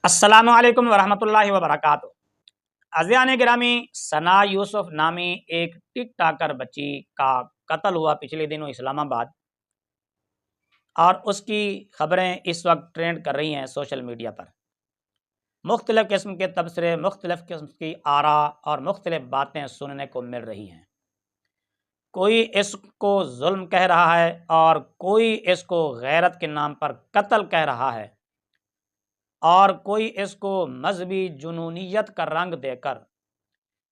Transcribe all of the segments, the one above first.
السلام علیکم ورحمۃ اللہ وبرکاتہ۔ عزیزان گرامی، ثنا یوسف نامی ایک ٹک ٹاکر بچی کا قتل ہوا پچھلے دنوں اسلام آباد، اور اس کی خبریں اس وقت ٹرینڈ کر رہی ہیں سوشل میڈیا پر۔ مختلف قسم کے تبصرے، مختلف قسم کی آراء اور مختلف باتیں سننے کو مل رہی ہیں۔ کوئی اس کو ظلم کہہ رہا ہے اور کوئی اس کو غیرت کے نام پر قتل کہہ رہا ہے، اور کوئی اس کو مذہبی جنونیت کا رنگ دے کر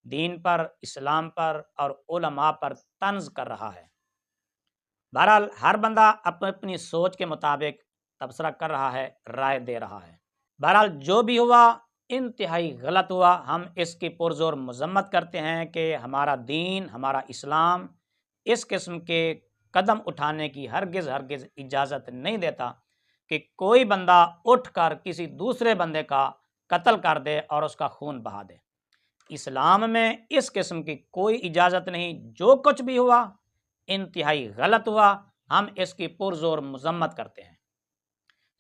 دین پر، اسلام پر اور علماء پر طنز کر رہا ہے۔ بہرحال ہر بندہ اپنی سوچ کے مطابق تبصرہ کر رہا ہے، رائے دے رہا ہے۔ بہرحال جو بھی ہوا انتہائی غلط ہوا۔ ہم اس کی پرزور مذمت کرتے ہیں کہ ہمارا دین، ہمارا اسلام اس قسم کے قدم اٹھانے کی ہرگز اجازت نہیں دیتا کہ کوئی بندہ اٹھ کر کسی دوسرے بندے کا قتل کر دے اور اس کا خون بہا دے۔ اسلام میں اس قسم کی کوئی اجازت نہیں۔ جو کچھ بھی ہوا انتہائی غلط ہوا، ہم اس کی پرزور مذمت کرتے ہیں۔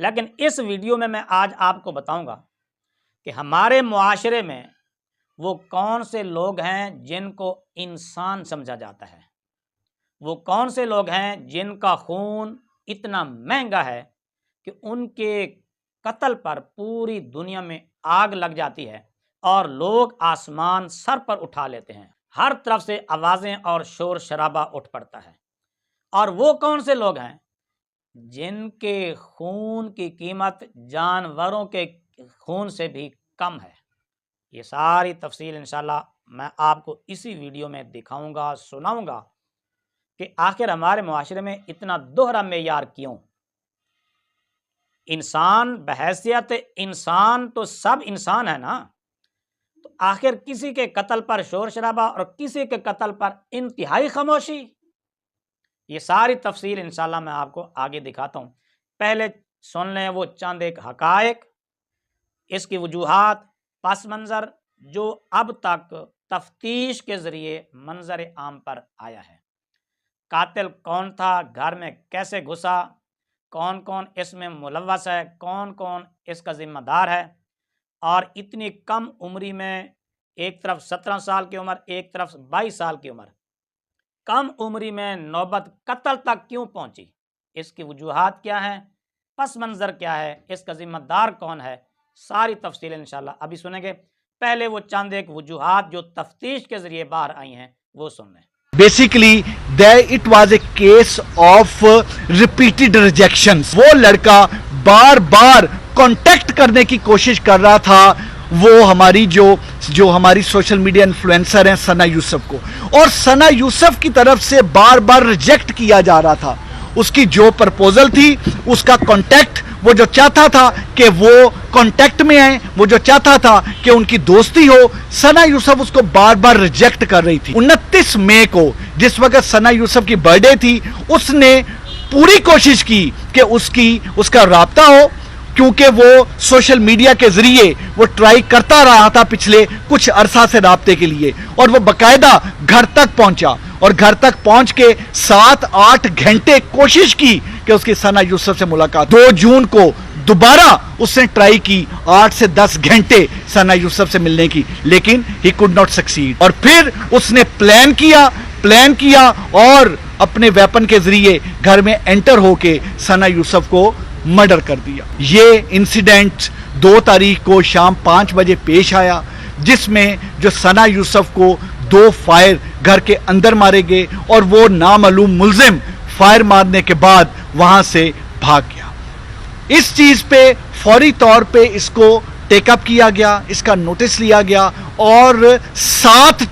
لیکن اس ویڈیو میں آج آپ کو بتاؤں گا کہ ہمارے معاشرے میں وہ کون سے لوگ ہیں جن کو انسان سمجھا جاتا ہے، وہ کون سے لوگ ہیں جن کا خون اتنا مہنگا ہے کہ ان کے قتل پر پوری دنیا میں آگ لگ جاتی ہے اور لوگ آسمان سر پر اٹھا لیتے ہیں، ہر طرف سے آوازیں اور شور شرابہ اٹھ پڑتا ہے۔ اور وہ کون سے لوگ ہیں جن کے خون کی قیمت جانوروں کے خون سے بھی کم ہے؟ یہ ساری تفصیل انشاءاللہ میں آپ کو اسی ویڈیو میں دکھاؤں گا، سناؤں گا کہ آخر ہمارے معاشرے میں اتنا دوہرا معیار کیوں؟ انسان بحیثیت انسان تو سب انسان ہے نا، تو آخر کسی کے قتل پر شور شرابہ اور کسی کے قتل پر انتہائی خاموشی؟ یہ ساری تفصیل انشاءاللہ میں آپ کو آگے دکھاتا ہوں۔ پہلے سن لیں وہ چند ایک حقائق، اس کی وجوہات، پس منظر جو اب تک تفتیش کے ذریعے منظر عام پر آیا ہے۔ قاتل کون تھا، گھر میں کیسے گھسا، کون کون اس میں ملوث ہے، کون کون اس کا ذمہ دار ہے، اور اتنی کم عمری میں، ایک طرف 17 سال کی عمر، ایک طرف 22 سال کی عمر، کم عمری میں نوبت قتل تک کیوں پہنچی؟ اس کی وجوہات کیا ہیں، پس منظر کیا ہے، اس کا ذمہ دار کون ہے؟ ساری تفصیل انشاءاللہ ابھی سنیں گے۔ پہلے وہ چند ایک وجوہات جو تفتیش کے ذریعے باہر آئی ہیں وہ سن لیں۔ Basically, it was a case of repeated rejections. وہ لڑکا بار بار کانٹیکٹ کرنے کی کوشش کر رہا تھا وہ ہماری جو ہماری سوشل میڈیا انفلوئنسر ہیں ثنا یوسف کو، اور ثنا یوسف کی طرف سے بار بار ریجیکٹ کیا جا رہا تھا۔ اس کی جو پرپوزل تھی، اس کا کانٹیکٹ، وہ جو چاہتا تھا کہ وہ کانٹیکٹ میں آئیں، وہ جو چاہتا تھا کہ ان کی دوستی ہو، ثنا یوسف اس کو بار بار ریجیکٹ کر رہی تھی۔ 29 مئی کو جس وقت ثنا یوسف کی برتھ ڈے تھی، اس نے پوری کوشش کی کہ اس کا رابطہ ہو، کیونکہ وہ سوشل میڈیا کے ذریعے وہ ٹرائی کرتا رہا تھا پچھلے کچھ عرصہ سے رابطے کے لیے، اور وہ باقاعدہ گھر تک پہنچا، اور گھر تک پہنچ کے 7-8 گھنٹے کوشش کی کہ اس کی ثنا یوسف سے ملاقات۔ 2 جون کو دوبارہ اس نے ٹرائی کی 8 سے 10 گھنٹے ثنا یوسف سے ملنے کی، لیکن he could not succeed۔ اور پھر اس نے پلان کیا اور اپنے ویپن کے ذریعے گھر میں انٹر ہو کے ثنا یوسف کو مرڈر کر دیا۔ یہ انسیڈنٹ 2 تاریخ کو شام 5 بجے پیش آیا، جس میں جو ثنا یوسف کو 2 فائر گھر کے اندر مارے گئے، اور وہ نامعلوم ملزم فائر مارنے کے بعد وہاں سے بھاگ گیا۔ اس چیز پہ فوری طور پہ اس کو ٹیک اپ کیا گیا، اس کا نوٹس لیا گیا، اور 7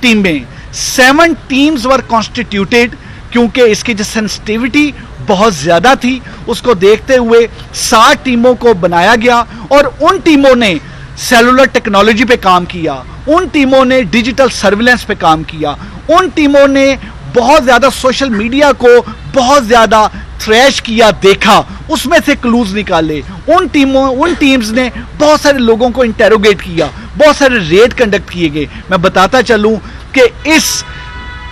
ٹیمز ور کانسٹیٹیوٹیڈ، کیونکہ اس کی جو سینسٹیوٹی بہت زیادہ تھی، اس کو دیکھتے ہوئے 7 ٹیموں کو بنایا گیا، اور ان ٹیموں نے سیلولر ٹیکنالوجی پہ کام کیا، ان ٹیموں نے ڈیجیٹل سرویلنس پہ کام کیا، ان ٹیموں نے بہت زیادہ سوشل میڈیا کو بہت زیادہ تھریش کیا، دیکھا، اس میں سے کلوز نکالے۔ ان ٹیمز نے بہت سارے لوگوں کو انٹیروگیٹ کیا، بہت سارے ریڈ کنڈکٹ کیے گئے۔ میں بتاتا چلوں کہ اس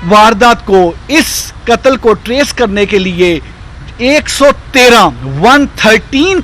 واردات کو، اس قتل کو ٹریس کرنے کے لیے 113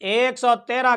113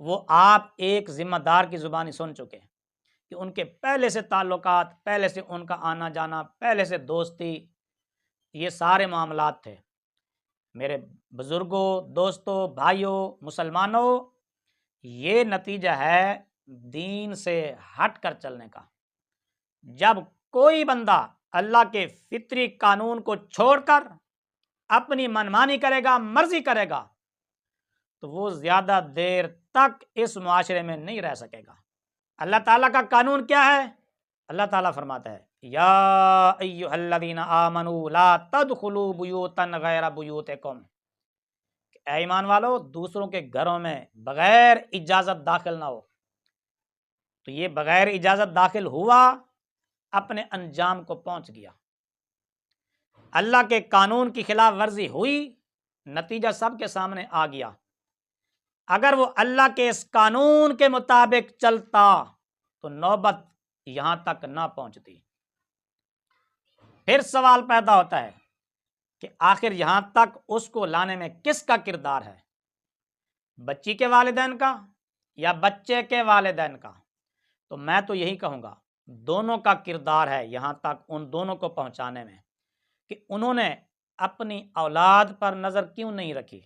وہ آپ ایک ذمہ دار کی زبانی سن چکے ہیں کہ ان کے پہلے سے تعلقات، پہلے سے ان کا آنا جانا، پہلے سے دوستی، یہ سارے معاملات تھے۔ میرے بزرگوں، دوستوں، بھائیوں، مسلمانوں، یہ نتیجہ ہے دین سے ہٹ کر چلنے کا۔ جب کوئی بندہ اللہ کے فطری قانون کو چھوڑ کر اپنی منمانی کرے گا، مرضی کرے گا، تو وہ زیادہ دیر تک اس معاشرے میں نہیں رہ سکے گا۔ اللہ تعالیٰ کا قانون کیا ہے؟ اللہ تعالیٰ فرماتا ہے یا ایھا الذین آمنوا لا تدخلوا بیوتا غیر بیوتکم، اے ایمان والو دوسروں کے گھروں میں بغیر اجازت داخل نہ ہو۔ تو یہ بغیر اجازت داخل ہوا، اپنے انجام کو پہنچ گیا، اللہ کے قانون کی خلاف ورزی ہوئی، نتیجہ سب کے سامنے آ گیا۔ اگر وہ اللہ کے اس قانون کے مطابق چلتا تو نوبت یہاں تک نہ پہنچتی۔ پھر سوال پیدا ہوتا ہے کہ آخر یہاں تک اس کو لانے میں کس کا کردار ہے؟ بچی کے والدین کا یا بچے کے والدین کا؟ تو میں تو یہی کہوں گا دونوں کا کردار ہے یہاں تک ان دونوں کو پہنچانے میں، کہ انہوں نے اپنی اولاد پر نظر کیوں نہیں رکھی،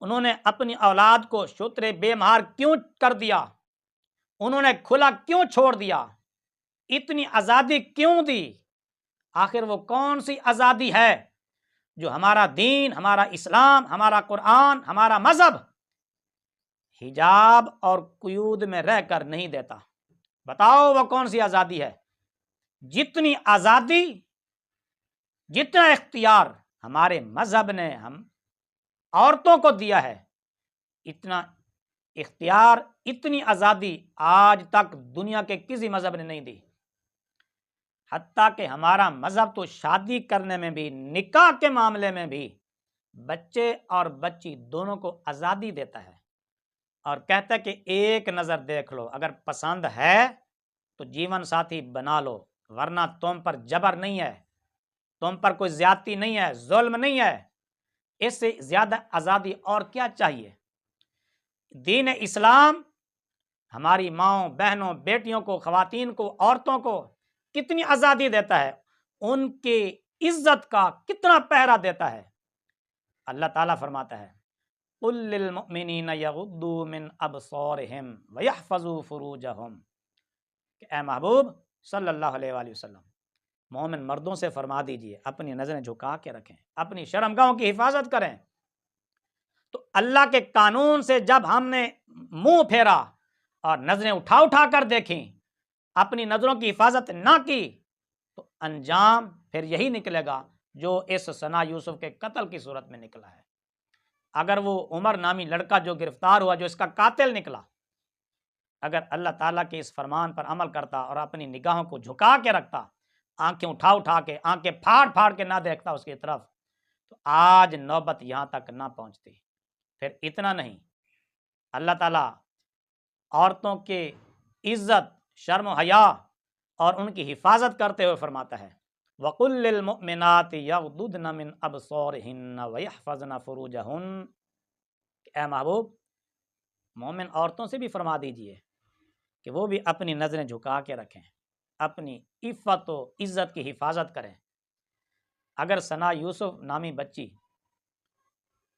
انہوں نے اپنی اولاد کو شتر بے مہار کیوں کر دیا، انہوں نے کھلا کیوں چھوڑ دیا، اتنی آزادی کیوں دی؟ آخر وہ کون سی آزادی ہے جو ہمارا دین، ہمارا اسلام، ہمارا قرآن، ہمارا مذہب حجاب اور قیود میں رہ کر نہیں دیتا؟ بتاؤ وہ کون سی آزادی ہے؟ جتنی آزادی، جتنا اختیار ہمارے مذہب نے ہم عورتوں کو دیا ہے، اتنا اختیار، اتنی آزادی آج تک دنیا کے کسی مذہب نے نہیں دی۔ حتیٰ کہ ہمارا مذہب تو شادی کرنے میں بھی، نکاح کے معاملے میں بھی بچے اور بچی دونوں کو آزادی دیتا ہے، اور کہتا ہے کہ ایک نظر دیکھ لو، اگر پسند ہے تو جیون ساتھی بنا لو، ورنہ تم پر جبر نہیں ہے، تم پر کوئی زیادتی نہیں ہے، ظلم نہیں ہے۔ اس سے زیادہ آزادی اور کیا چاہیے؟ دین اسلام ہماری ماؤں، بہنوں، بیٹیوں کو، خواتین کو، عورتوں کو کتنی آزادی دیتا ہے، ان کی عزت کا کتنا پہرا دیتا ہے۔ اللہ تعالیٰ فرماتا ہے قُل لِّلْمُؤْمِنِينَ يَغُضُّوا مِنْ أَبْصَارِهِمْ وَيَحْفَظُوا فُرُوجَهُمْ، کہ اے محبوب صلی اللہ علیہ وآلہ وسلم، مومن مردوں سے فرما دیجئے اپنی نظریں جھکا کے رکھیں، اپنی شرمگاہوں کی حفاظت کریں۔ تو اللہ کے قانون سے جب ہم نے منہ پھیرا اور نظریں اٹھا اٹھا کر دیکھیں، اپنی نظروں کی حفاظت نہ کی، تو انجام پھر یہی نکلے گا جو اس ثنا یوسف کے قتل کی صورت میں نکلا ہے۔ اگر وہ عمر نامی لڑکا جو گرفتار ہوا، جو اس کا قاتل نکلا، اگر اللہ تعالیٰ کے اس فرمان پر عمل کرتا اور اپنی نگاہوں کو جھکا کے رکھتا، آنکھیں اٹھا اٹھا کے، آنکھیں پھاڑ پھاڑ کے نہ دیکھتا اس کی طرف، تو آج نوبت یہاں تک نہ پہنچتی۔ پھر اتنا نہیں، اللہ تعالیٰ عورتوں کے عزت، شرم و حیا اور ان کی حفاظت کرتے ہوئے فرماتا ہے وَقُلْ لِلْمُؤْمِنَاتِ يَغْضُضْنَ مِنْ أَبْصَارِهِنَّ وَيَحْفَظْنَ فُرُوجَهُنَّ، کہ اے محبوب مومن عورتوں سے بھی فرما دیجئے کہ وہ بھی اپنی نظریں جھکا کے رکھیں، اپنی عفت و عزت کی حفاظت کریں۔ اگر ثنا یوسف نامی بچی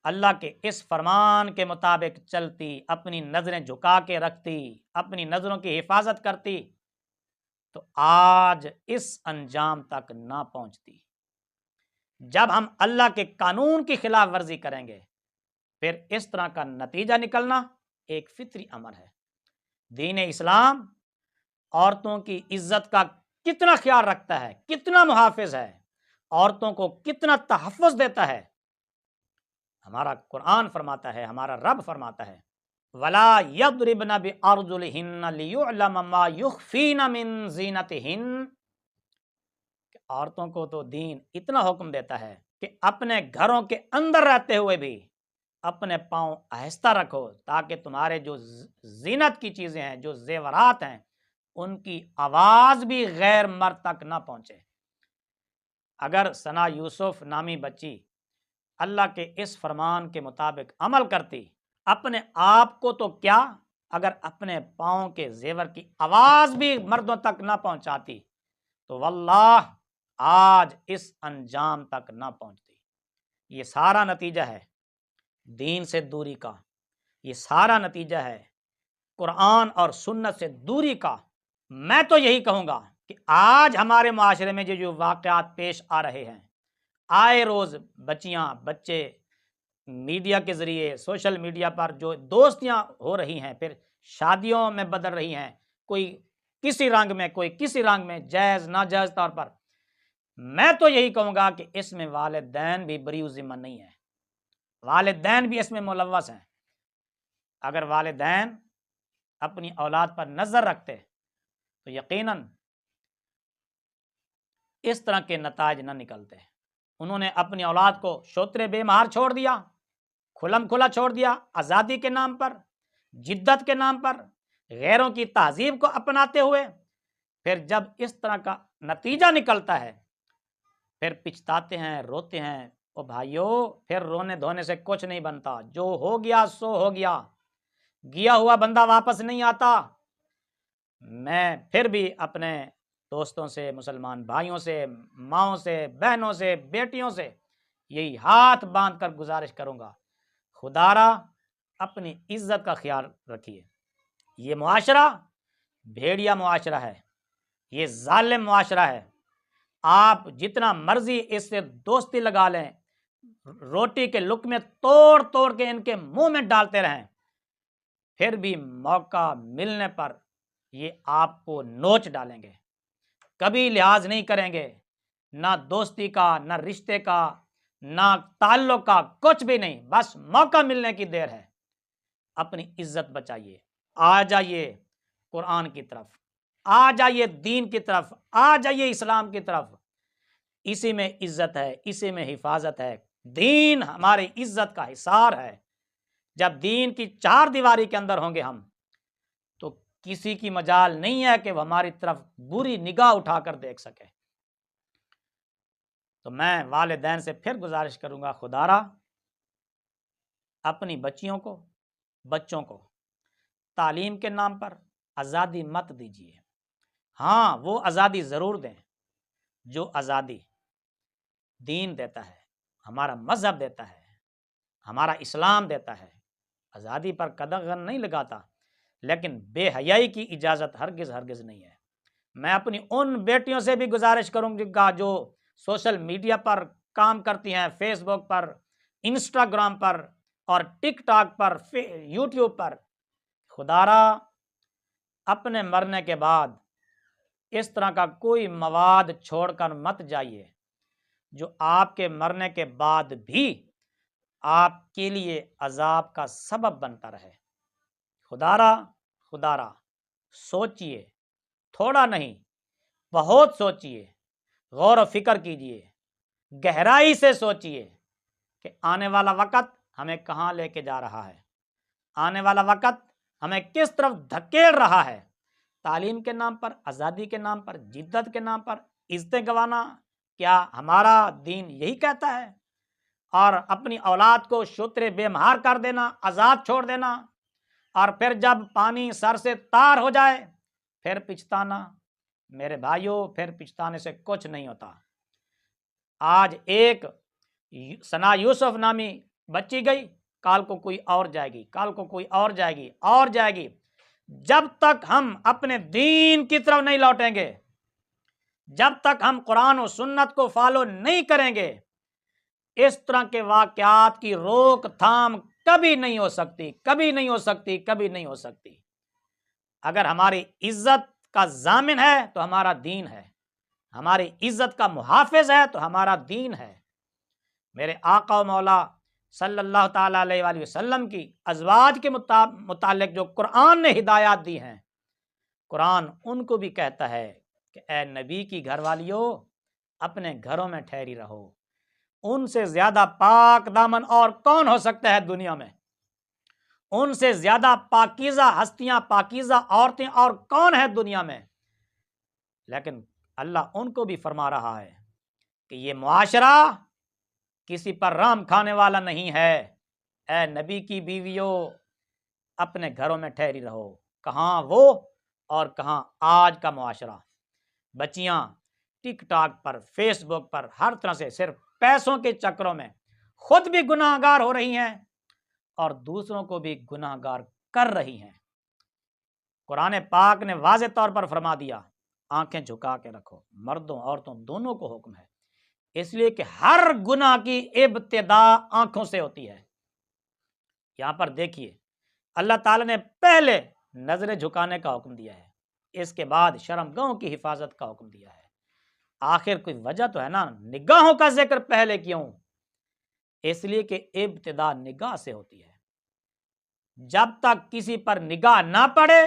اللہ کے اس فرمان کے مطابق چلتی، اپنی نظریں جھکا کے رکھتی، اپنی نظروں کی حفاظت کرتی، تو آج اس انجام تک نہ پہنچتی۔ جب ہم اللہ کے قانون کی خلاف ورزی کریں گے، پھر اس طرح کا نتیجہ نکلنا ایک فطری امر ہے۔ دین اسلام عورتوں کی عزت کا کتنا خیال رکھتا ہے، کتنا محافظ ہے، عورتوں کو کتنا تحفظ دیتا ہے۔ ہمارا قرآن فرماتا ہے، ہمارا رب فرماتا ہے وَلَا يَضْرِبْنَ بِأَرْجُلِهِنَّ لِيُعْلَمَ مَا يُخْفِينَ مِن زِينَتِهِنَّ، کہ عورتوں کو تو دین اتنا حکم دیتا ہے کہ اپنے گھروں کے اندر رہتے ہوئے بھی اپنے پاؤں آہستہ رکھو، تاکہ تمہارے جو زینت کی چیزیں ہیں، جو زیورات ہیں، ان کی آواز بھی غیر مرد تک نہ پہنچے۔ اگر ثنا یوسف نامی بچی اللہ کے اس فرمان کے مطابق عمل کرتی اپنے آپ کو تو کیا، اگر اپنے پاؤں کے زیور کی آواز بھی مردوں تک نہ پہنچاتی تو واللہ آج اس انجام تک نہ پہنچتی۔ یہ سارا نتیجہ ہے دین سے دوری کا، یہ سارا نتیجہ ہے قرآن اور سنت سے دوری کا۔ میں تو یہی کہوں گا کہ آج ہمارے معاشرے میں جو واقعات پیش آ رہے ہیں، آئے روز بچیاں بچے میڈیا کے ذریعے، سوشل میڈیا پر جو دوستیاں ہو رہی ہیں، پھر شادیوں میں بدل رہی ہیں، کوئی کسی رنگ میں، کوئی کسی رنگ میں، جائز ناجائز طور پر، میں تو یہی کہوں گا کہ اس میں والدین بھی بری ذمہ نہیں ہے، والدین بھی اس میں ملوث ہیں۔ اگر والدین اپنی اولاد پر نظر رکھتے تو یقیناً اس طرح کے نتائج نہ نکلتے۔ انہوں نے اپنی اولاد کو شوترے بے مہار چھوڑ دیا، کھلم کھلا چھوڑ دیا، آزادی کے نام پر، جدت کے نام پر، غیروں کی تہذیب کو اپناتے ہوئے۔ پھر جب اس طرح کا نتیجہ نکلتا ہے پھر پچھتاتے ہیں، روتے ہیں۔ او بھائیو، پھر رونے دھونے سے کچھ نہیں بنتا، جو ہو گیا سو ہو گیا، گیا ہوا بندہ واپس نہیں آتا۔ میں پھر بھی اپنے دوستوں سے، مسلمان بھائیوں سے، ماؤں سے، بہنوں سے، بیٹیوں سے یہی ہاتھ باندھ کر گزارش کروں گا، خدارا اپنی عزت کا خیال رکھیے۔ یہ معاشرہ بھیڑیا معاشرہ ہے، یہ ظالم معاشرہ ہے۔ آپ جتنا مرضی اس سے دوستی لگا لیں، روٹی کے لقمے توڑ توڑ کے ان کے منہ میں ڈالتے رہیں، پھر بھی موقع ملنے پر یہ آپ کو نوچ ڈالیں گے، کبھی لحاظ نہیں کریں گے، نہ دوستی کا، نہ رشتے کا، نہ تعلق کا، کچھ بھی نہیں، بس موقع ملنے کی دیر ہے۔ اپنی عزت بچائیے، آ جائیے قرآن کی طرف، آ جائیے دین کی طرف، آ جائیے اسلام کی طرف۔ اسی میں عزت ہے، اسی میں حفاظت ہے، دین ہماری عزت کا حصار ہے۔ جب دین کی چار دیواری کے اندر ہوں گے ہم تو کسی کی مجال نہیں ہے کہ وہ ہماری طرف بری نگاہ اٹھا کر دیکھ سکے۔ تو میں والدین سے پھر گزارش کروں گا، خدارا اپنی بچیوں کو، بچوں کو تعلیم کے نام پر آزادی مت دیجیے۔ ہاں، وہ آزادی ضرور دیں جو آزادی دین دیتا ہے، ہمارا مذہب دیتا ہے، ہمارا اسلام دیتا ہے۔ آزادی پر قدغن نہیں لگاتا، لیکن بے حیائی کی اجازت ہرگز ہرگز نہیں ہے۔ میں اپنی ان بیٹیوں سے بھی گزارش کروں گا جو سوشل میڈیا پر کام کرتی ہیں، فیس بک پر، انسٹاگرام پر اور ٹک ٹاک پر، یوٹیوب پر، خدارا اپنے مرنے کے بعد اس طرح کا کوئی مواد چھوڑ کر مت جائیے جو آپ کے مرنے کے بعد بھی آپ کے لیے عذاب کا سبب بنتا رہے۔ خدارا سوچئے، تھوڑا نہیں بہت سوچئے، غور و فکر کیجئے، گہرائی سے سوچئے کہ آنے والا وقت ہمیں کہاں لے کے جا رہا ہے، آنے والا وقت ہمیں کس طرف دھکیل رہا ہے۔ تعلیم کے نام پر، آزادی کے نام پر، جدت کے نام پر عزتیں گنوانا، کیا ہمارا دین یہی کہتا ہے؟ اور اپنی اولاد کو شترے بے مہار کر دینا، آزاد چھوڑ دینا، اور پھر جب پانی سر سے تار ہو جائے پھر پچھتانا؟ میرے بھائیوں، پھر پچھتانے سے کچھ نہیں ہوتا۔ آج ایک ثنا یوسف نامی بچی گئی، کال کو کوئی اور جائے گی، کال کو کوئی اور جائے گی، اور جائے گی۔ جب تک ہم اپنے دین کی طرف نہیں لوٹیں گے، جب تک ہم قرآن و سنت کو فالو نہیں کریں گے، اس طرح کے واقعات کی روک تھام کبھی نہیں ہو سکتی، کبھی نہیں ہو سکتی، کبھی نہیں ہو سکتی۔ اگر ہماری عزت کا ضامن ہے تو ہمارا دین ہے، ہماری عزت کا محافظ ہے تو ہمارا دین ہے۔ میرے آقا و مولا صلی اللہ تعالیٰ علیہ وآلہ وسلم کی ازواج کے متعلق جو قرآن نے ہدایات دی ہیں، قرآن ان کو بھی کہتا ہے کہ اے نبی کی گھر والیو، اپنے گھروں میں ٹھہری رہو۔ ان سے زیادہ پاک دامن اور کون ہو سکتا ہے دنیا میں؟ ان سے زیادہ پاکیزہ ہستیاں، پاکیزہ عورتیں اور کون ہے دنیا میں؟ لیکن اللہ ان کو بھی فرما رہا ہے کہ یہ معاشرہ کسی پر رحم کھانے والا نہیں ہے۔ اے نبی کی بیویوں اپنے گھروں میں ٹھہری رہو۔ کہاں وہ اور کہاں آج کا معاشرہ، بچیاں ٹک ٹاک پر، فیس بک پر، ہر طرح سے صرف پیسوں کے چکروں میں خود بھی گناہ گار ہو رہی ہیں اور دوسروں کو بھی گناہ گار کر رہی ہیں۔ قرآن پاک نے واضح طور پر فرما دیا آنکھیں جھکا کے رکھو، مردوں عورتوں دونوں کو حکم ہے، اس لیے کہ ہر گناہ کی ابتدا آنکھوں سے ہوتی ہے۔ یہاں پر دیکھیے اللہ تعالیٰ نے پہلے نظریں جھکانے کا حکم دیا ہے، اس کے بعد شرمگاہوں کی حفاظت کا حکم دیا ہے۔ آخر کوئی وجہ تو ہے نا، نگاہوں کا ذکر پہلے کیوں؟ اس لیے کہ ابتدا نگاہ سے ہوتی ہے۔ جب تک کسی پر نگاہ نہ پڑے،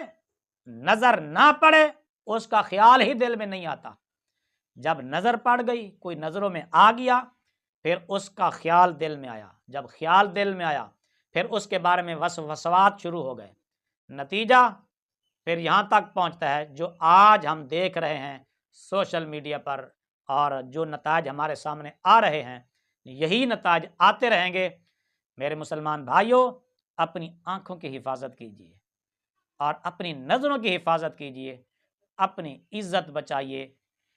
نظر نہ پڑے، اس کا خیال ہی دل میں نہیں آتا۔ جب نظر پڑ گئی، کوئی نظروں میں آ گیا، پھر اس کا خیال دل میں آیا، جب خیال دل میں آیا پھر اس کے بارے میں وسوسات شروع ہو گئے، نتیجہ پھر یہاں تک پہنچتا ہے جو آج ہم دیکھ رہے ہیں سوشل میڈیا پر، اور جو نتائج ہمارے سامنے آ رہے ہیں یہی نتائج آتے رہیں گے۔ میرے مسلمان بھائیوں، اپنی آنکھوں کی حفاظت کیجیے اور اپنی نظروں کی حفاظت کیجیے، اپنی عزت بچائیے،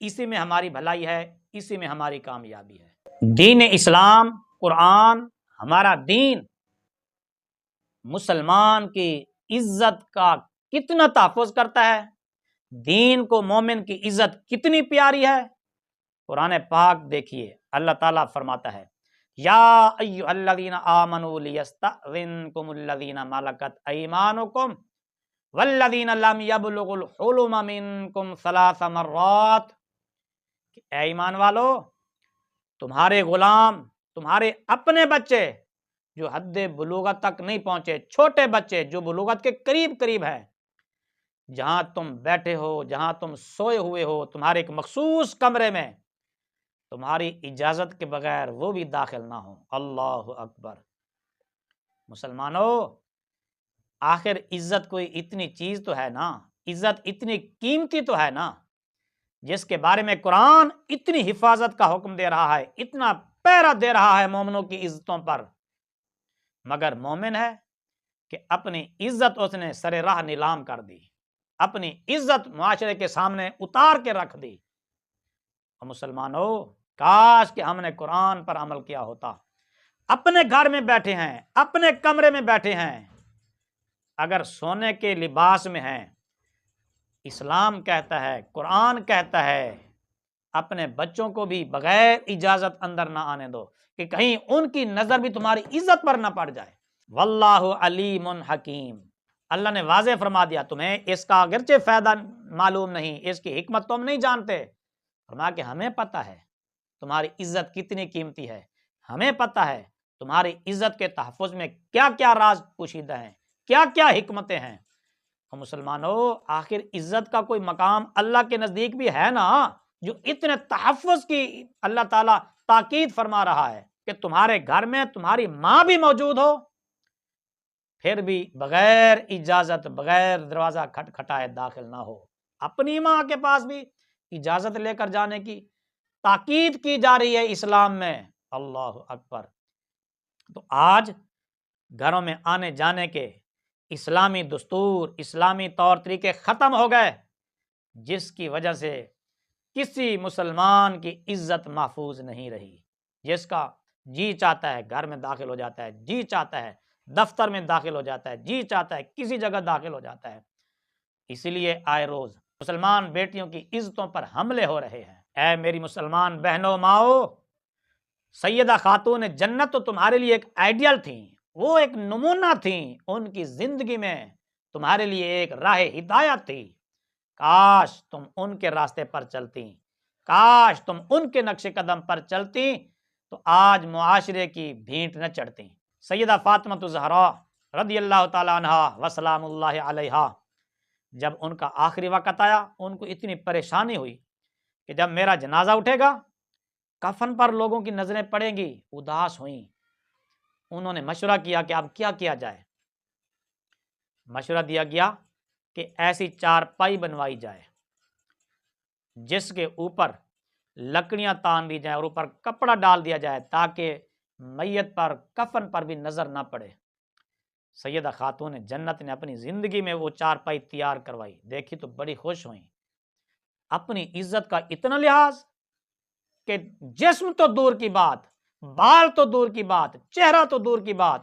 اسی میں ہماری بھلائی ہے، اسی میں ہماری کامیابی ہے۔ دین اسلام، قرآن، ہمارا دین مسلمان کی عزت کا کتنا تحفظ کرتا ہے، دین کو مومن کی عزت کتنی پیاری ہے۔ قرآن پاک دیکھیے اللہ تعالیٰ فرماتا ہے یا ایھا الذین آمنوا لیستأذنکم الذین ملکت ایمانکم والذین لم یبلغوا الحلم منکم ثلاث مرات، اے ایمان والو، تمہارے غلام، تمہارے اپنے بچے جو حد بلوغت تک نہیں پہنچے، چھوٹے بچے جو بلوغت کے قریب ہیں، جہاں تم بیٹھے ہو، جہاں تم سوئے ہوئے ہو، تمہارے ایک مخصوص کمرے میں، تمہاری اجازت کے بغیر وہ بھی داخل نہ ہو۔ اللہ اکبر۔ مسلمانوں، آخر عزت کوئی اتنی چیز تو ہے نا، عزت اتنی قیمتی تو ہے نا، جس کے بارے میں قرآن اتنی حفاظت کا حکم دے رہا ہے، اتنا پہرا دے رہا ہے مومنوں کی عزتوں پر، مگر مومن ہے کہ اپنی عزت اس نے سر راہ نیلام کر دی، اپنی عزت معاشرے کے سامنے اتار کے رکھ دی۔ اور مسلمانوں، کاش کہ ہم نے قرآن پر عمل کیا ہوتا۔ اپنے گھر میں بیٹھے ہیں، اپنے کمرے میں بیٹھے ہیں، اگر سونے کے لباس میں ہیں، اسلام کہتا ہے، قرآن کہتا ہے، اپنے بچوں کو بھی بغیر اجازت اندر نہ آنے دو کہ کہیں ان کی نظر بھی تمہاری عزت پر نہ پڑ جائے۔ واللہ علیم حکیم، اللہ نے واضح فرما دیا، تمہیں اس کا اگرچہ فائدہ معلوم نہیں، اس کی حکمت تم نہیں جانتے، فرمایا کہ ہمیں پتہ ہے تمہاری عزت کتنی قیمتی ہے، ہمیں پتہ ہے تمہاری عزت کے تحفظ میں کیا کیا راز پوشیدہ ہیں، کیا کیا حکمتیں ہیں۔ اور مسلمانوں، آخر عزت کا کوئی مقام اللہ کے نزدیک بھی ہے نا، جو اتنے تحفظ کی اللہ تعالیٰ تاکید فرما رہا ہے کہ تمہارے گھر میں تمہاری ماں بھی موجود ہو، پھر بھی بغیر اجازت، بغیر دروازہ کھٹکھٹائے داخل نہ ہو، اپنی ماں کے پاس بھی اجازت لے کر جانے کی تاکید کی جا رہی ہے اسلام میں۔ اللہ اکبر۔ تو آج گھروں میں آنے جانے کے اسلامی دستور، اسلامی طور طریقے ختم ہو گئے، جس کی وجہ سے کسی مسلمان کی عزت محفوظ نہیں رہی۔ جس کا جی چاہتا ہے گھر میں داخل ہو جاتا ہے، جی چاہتا ہے دفتر میں داخل ہو جاتا ہے، جی چاہتا ہے کسی جگہ داخل ہو جاتا ہے۔ اسی لیے آئے روز مسلمان بیٹیوں کی عزتوں پر حملے ہو رہے ہیں۔ اے میری مسلمان بہنوں، ماؤں، سیدہ خاتون جنت تو تمہارے لیے ایک آئیڈیل تھیں، وہ ایک نمونہ تھیں، ان کی زندگی میں تمہارے لیے ایک راہ ہدایت تھی۔ کاش تم ان کے راستے پر چلتی، کاش تم ان کے نقش قدم پر چلتی تو آج معاشرے کی بھینٹ نہ چڑھتی۔ سیدہ فاطمہ الزہراء رضی اللہ تعالی عنہا وسلام اللہ علیہا، جب ان کا آخری وقت آیا، ان کو اتنی پریشانی ہوئی کہ جب میرا جنازہ اٹھے گا، کفن پر لوگوں کی نظریں پڑیں گی، اداس ہوئیں۔ انہوں نے مشورہ کیا کہ اب کیا کیا جائے۔ مشورہ دیا گیا کہ ایسی چارپائی بنوائی جائے جس کے اوپر لکڑیاں تان دی جائیں اور اوپر کپڑا ڈال دیا جائے تاکہ میت پر کفن پر بھی نظر نہ پڑے۔ سیدہ خاتون جنت نے اپنی زندگی میں وہ چارپائی تیار کروائی، دیکھی تو بڑی خوش ہوئیں۔ اپنی عزت کا اتنا لحاظ کہ جسم تو دور کی بات، بال تو دور کی بات، چہرہ تو دور کی بات،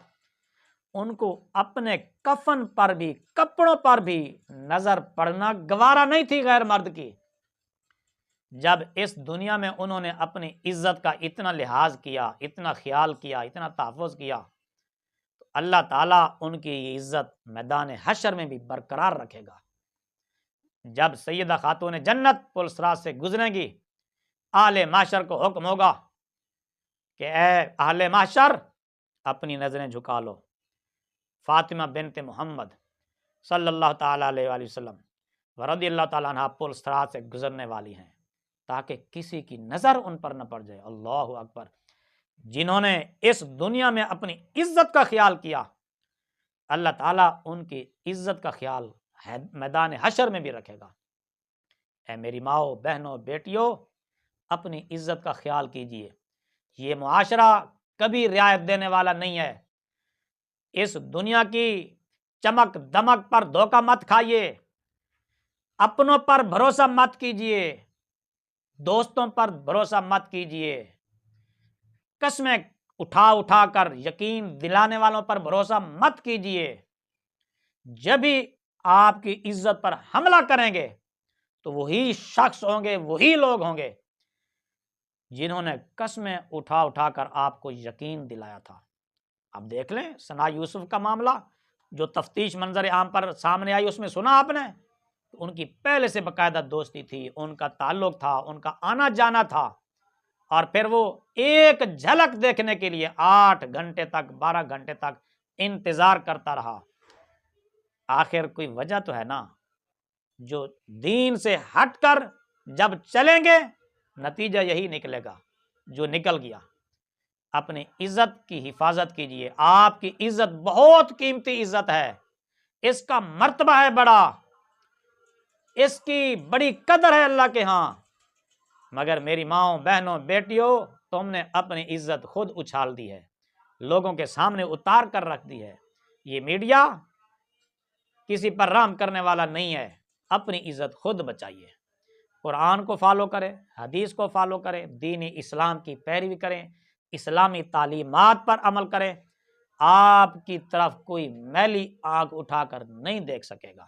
ان کو اپنے کفن پر بھی، کپڑوں پر بھی نظر پڑنا گوارا نہیں تھی غیر مرد کی۔ جب اس دنیا میں انہوں نے اپنی عزت کا اتنا لحاظ کیا، اتنا خیال کیا، اتنا تحفظ کیا، تو اللہ تعالیٰ ان کی یہ عزت میدان حشر میں بھی برقرار رکھے گا۔ جب سیدہ خاتون جنت پل صراط سے گزریں گی، اہل معاشر کو حکم ہوگا کہ اے اہل معاشر اپنی نظریں جھکا لو، فاطمہ بنت محمد صلی اللہ تعالیٰ علیہ وآلہ وسلم ورضی اللہ تعالیٰ عنہ پل صراط سے گزرنے والی ہیں، تاکہ کسی کی نظر ان پر نہ پڑ جائے۔ اللہ اکبر! جنہوں نے اس دنیا میں اپنی عزت کا خیال کیا، اللہ تعالیٰ ان کی عزت کا خیال میدان حشر میں بھی رکھے گا۔ اے میری ماؤں، بہنوں، بیٹیوں، اپنی عزت کا خیال کیجئے۔ یہ معاشرہ کبھی رعایت دینے والا نہیں ہے۔ اس دنیا کی چمک دمک پر دھوکہ مت کھائیے، اپنوں پر بھروسہ مت کیجئے، دوستوں پر بھروسہ مت کیجئے، قسمیں اٹھا اٹھا کر یقین دلانے والوں پر بھروسہ مت کیجئے۔ جب بھی آپ کی عزت پر حملہ کریں گے تو وہی شخص ہوں گے، وہی لوگ ہوں گے جنہوں نے قسمیں اٹھا اٹھا کر آپ کو یقین دلایا تھا۔ اب دیکھ لیں ثنا یوسف کا معاملہ، جو تفتیش منظر عام پر سامنے آئی، اس میں سنا آپ نے، ان کی پہلے سے باقاعدہ دوستی تھی، ان کا تعلق تھا، ان کا آنا جانا تھا، اور پھر وہ ایک جھلک دیکھنے کے لیے 8 گھنٹے تک، 12 گھنٹے تک انتظار کرتا رہا۔ آخر کوئی وجہ تو ہے نا، جو دین سے ہٹ کر جب چلیں گے نتیجہ یہی نکلے گا جو نکل گیا۔ اپنی عزت کی حفاظت کیجئے، آپ کی عزت بہت قیمتی عزت ہے، اس کا مرتبہ ہے بڑا، اس کی بڑی قدر ہے اللہ کے ہاں، مگر میری ماؤں، بہنوں، بیٹیوں، تم نے اپنی عزت خود اچھال دی ہے، لوگوں کے سامنے اتار کر رکھ دی ہے۔ یہ میڈیا کسی پر رحم کرنے والا نہیں ہے، اپنی عزت خود بچائیے، قرآن کو فالو کریں، حدیث کو فالو کریں، دین اسلام کی پیروی کریں، اسلامی تعلیمات پر عمل کریں، آپ کی طرف کوئی میلی آنکھ اٹھا کر نہیں دیکھ سکے گا۔